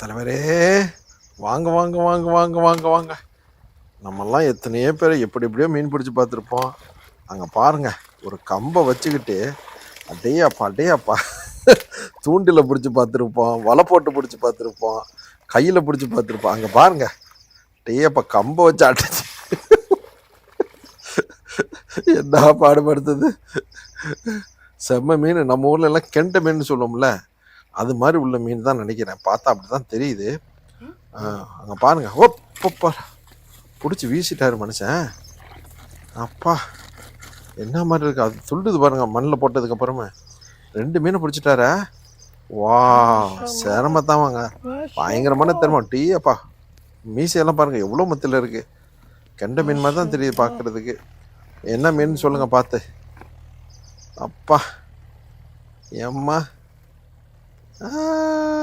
தலைவரே, வாங்க வாங்க வாங்க வாங்க வாங்க வாங்க. நம்மெல்லாம் எத்தனையோ பேர் எப்படி எப்படியோ மீன் பிடிச்சி பார்த்துருப்போம். அங்கே பாருங்க, ஒரு கம்பை வச்சுக்கிட்டு அடேயப்பா அடேயப்பா தூண்டில பிடிச்சி பார்த்துருப்போம், வலை போட்டு பிடிச்சி பார்த்துருப்போம், கையில் பிடிச்சி பார்த்துருப்போம். அங்கே பாருங்க, டேயப்பா கம்பை வச்சு அடிச்சு என்ன பாடுபடுத்துது. செம்ம மீன். நம்ம ஊர்ல எல்லாம் கெண்டை மீன் சொல்லுவோம்ல, அது மாதிரி உள்ள மீன் தான் நினைக்கிறேன். பார்த்தா அப்படிதான் தெரியுது. அங்கே பாருங்க, ஓப்பா பிடிச்சி வீசிட்டாரு மனுஷன். அப்பா என்ன மாதிரி இருக்கு, அது துள்ளுது பாருங்க மண்ணில் போட்டதுக்கு அப்புறமே. 2 மீனை பிடிச்சிட்டாரா. வா, சிரமத்தான் வாங்க, பயங்கரமான திறமை. டீயப்பா மீசையெல்லாம் பாருங்க எவ்வளோ மத்தியில் இருக்கு. கெண்டை மீன் மாதிரி தான் தெரியுது பார்க்கறதுக்கு. என்ன மீன் சொல்லுங்க பார்த்து. அப்பா எம்மா